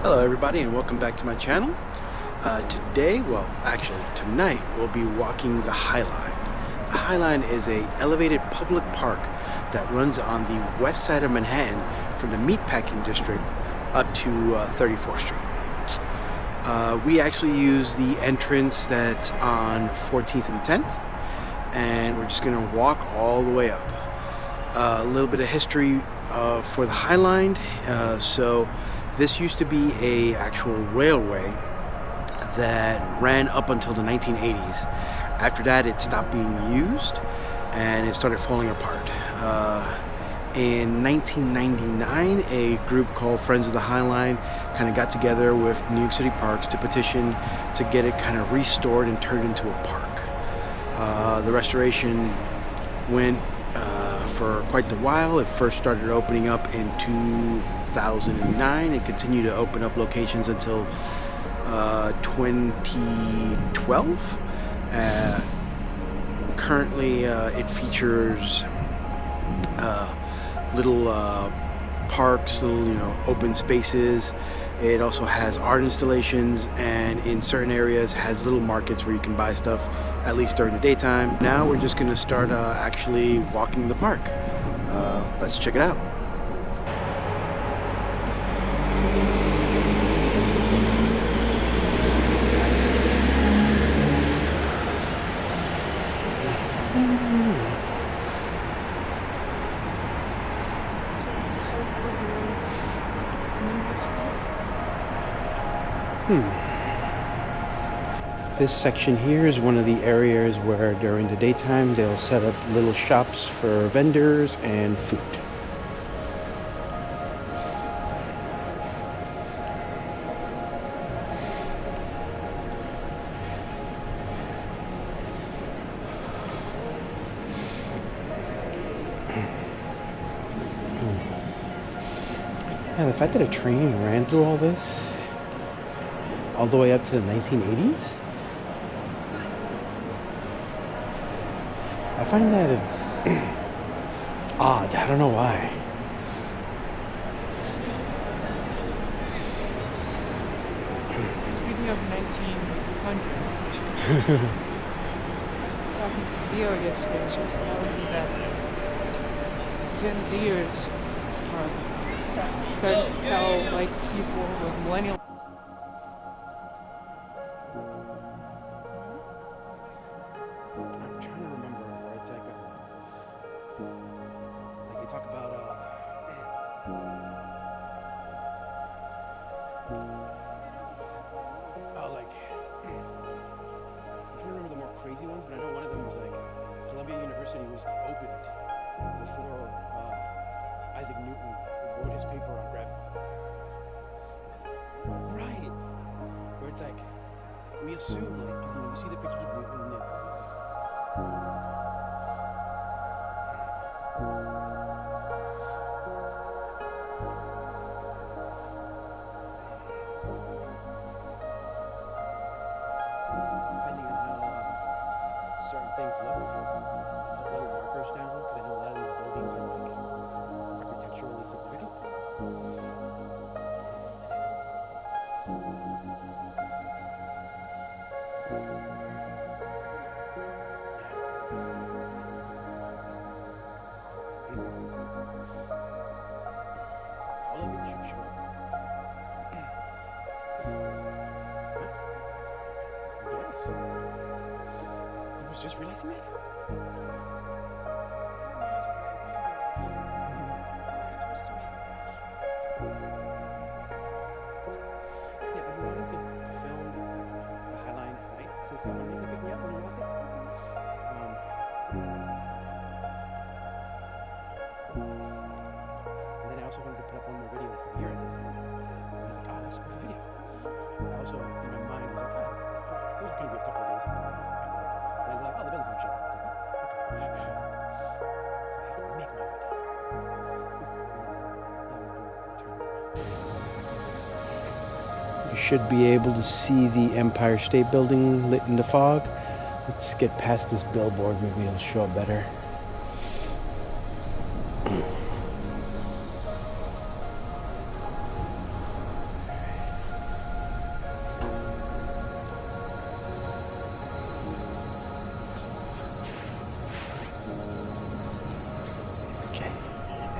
Hello everybody and welcome back to my channel. Tonight we'll be walking the High Line. The High Line is a elevated public park that runs on the west side of Manhattan from the Meatpacking district up to 34th Street. We actually use the entrance that's on 14th and 10th, and we're just going to walk all the way up. A little bit of history for the High Line. So this used to be a actual railway that ran up until the 1980s. After that, it stopped being used and it started falling apart. In 1999, a group called Friends of the High Line kind of got together with New York City Parks to petition to get it kind of restored and turned into a park. The restoration went for quite a while. It first started opening up in 2009 and continued to open up locations until 2012. Currently, it features little parks, little open spaces. It also has art installations, and in certain areas has little markets where you can buy stuff, at least during the daytime. Now we're just going to start actually walking the park. Let's check it out. This section here is one of the areas where during the daytime they'll set up little shops for vendors and food. Yeah, the fact that a train ran through all this all the way up to the 1980s, I find that odd. I don't know why. Speaking of 1900s, I was talking to Zio yesterday. She was telling me that Gen Zers are starting to tell like people with millennial. They talk about I'm trying to remember the more crazy ones, but I know one of them was like Columbia University was opened before Isaac Newton wrote his paper on gravity. Right. Where it's like we assume we see the pictures of Newton and depending on how certain things look, put little markers down, because I know a lot of these buildings are architecturally significant. All of it should show up. Yes. I was just realizing that. Yeah, I've been wanting to film the High Line at night since I don't think to pick me up when I walk it. And then I also wanted to put up one more video for the year end. I was like, oh, that's a perfect video. I also, in my mind, was like, oh, those are going to be a couple of days on the way. And I'm like, oh, the building's going to shut down. Okay. So I have to make my way down. You should be able to see the Empire State Building lit in the fog. Let's get past this billboard, maybe it'll show up better.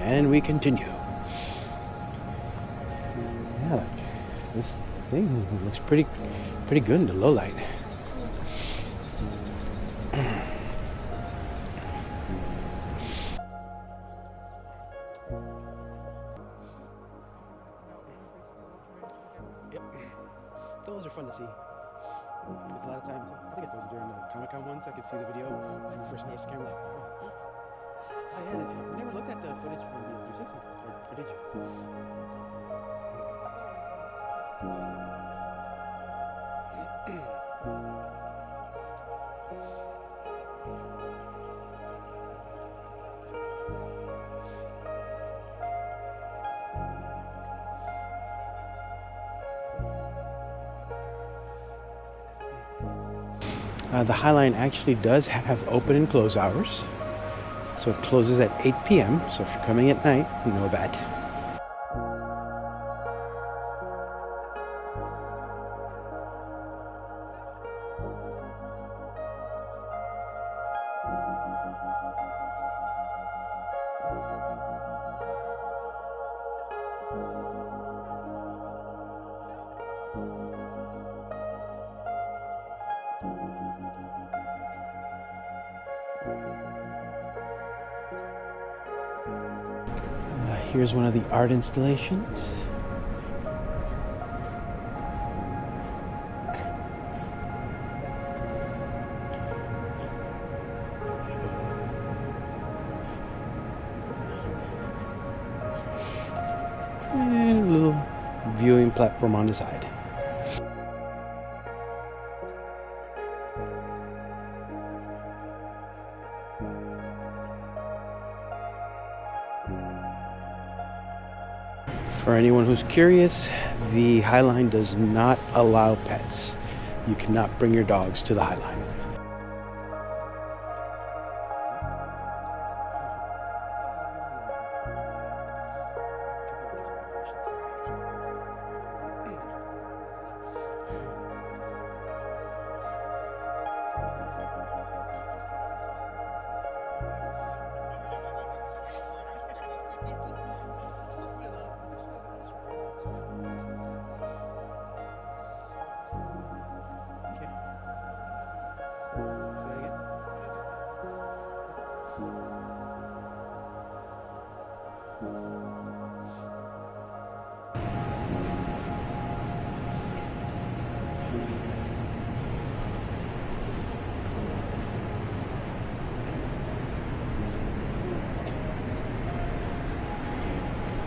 And we continue. Yeah, this thing looks pretty good in the low light. Yep, those are fun to see. Because a lot of times, I think I told you during the Comic-Con ones, I could see the video when we first noticed the camera, like, oh yeah, we never looked at the footage from the 360, or did you? The High Line actually does have open and close hours. So it closes at 8 p.m. So if you're coming at night, you know that. Here's one of the art installations. And a little viewing platform on the side. For anyone who's curious, the High Line does not allow pets. You cannot bring your dogs to the High Line.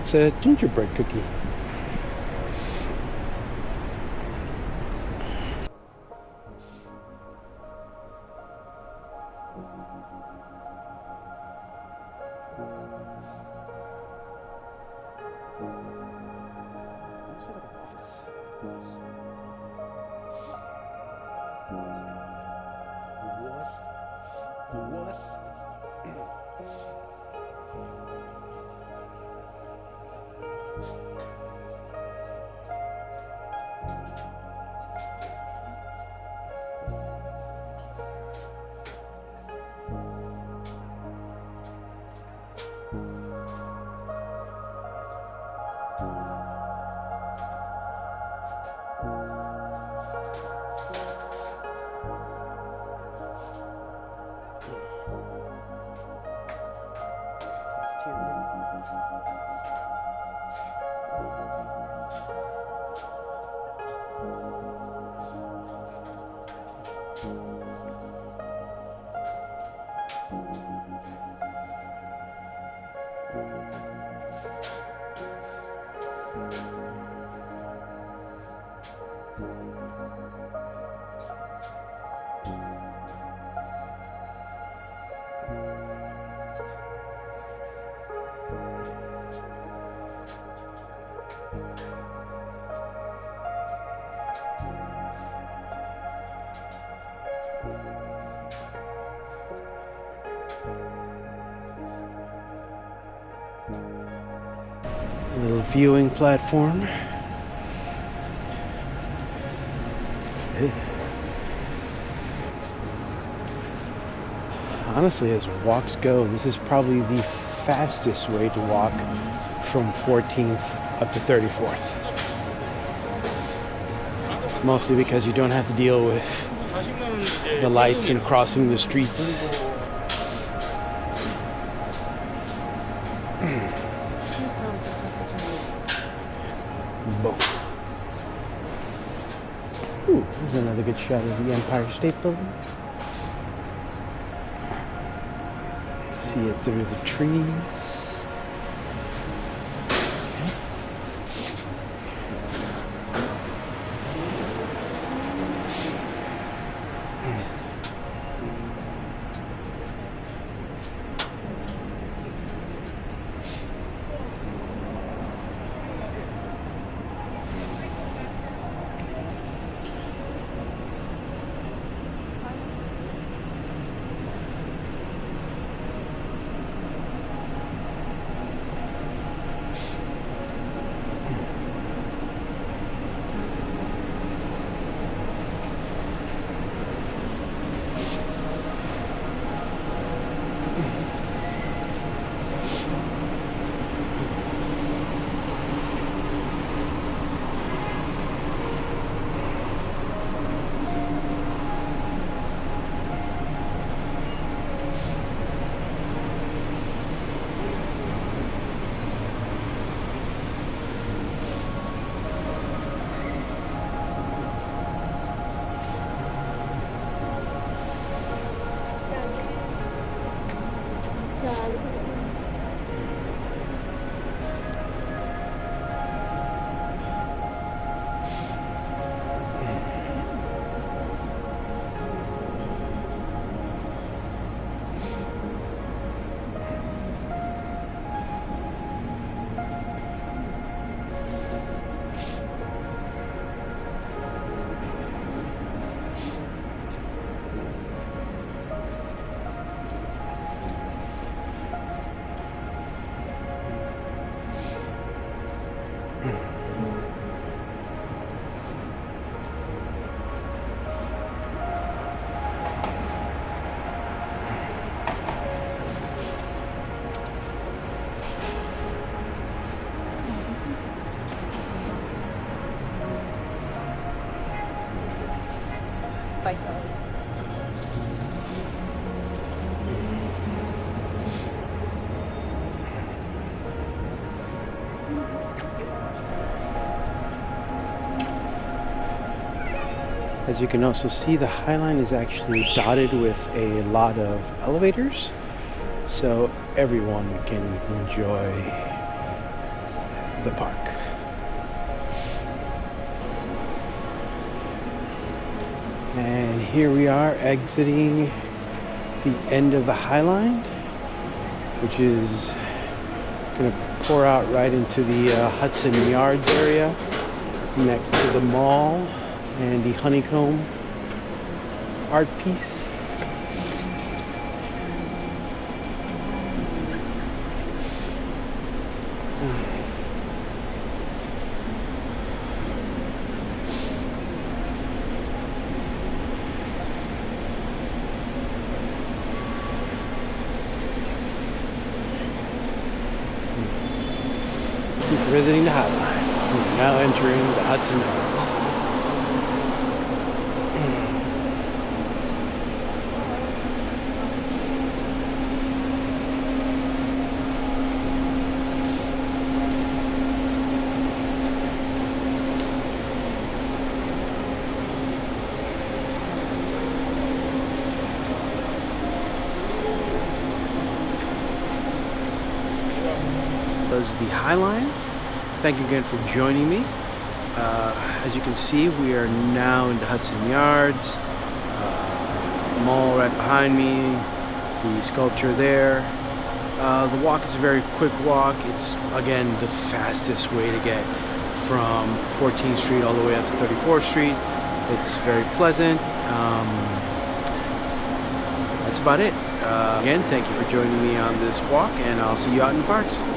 It's a gingerbread cookie. A little viewing platform. Honestly, as walks go, this is probably the fastest way to walk from 14th up to 34th. Mostly because you don't have to deal with the lights and crossing the streets. Both. Ooh, there's another good shot of the Empire State Building. See it through the trees. As you can also see, the High Line is actually dotted with a lot of elevators, so everyone can enjoy the park. And here we are exiting the end of the High Line, which is going to pour out right into the Hudson Yards area next to the mall and the honeycomb art piece. Thank you for visiting the High Line. We're now entering the Hudson Yards. Was the High Line. Thank you again for joining me. As you can see, we are now in the Hudson Yards. Mall right behind me, the sculpture there. The walk is a very quick walk. It's, again, the fastest way to get from 14th Street all the way up to 34th Street. It's very pleasant. That's about it. Again, thank you for joining me on this walk, and I'll see you out in the parks.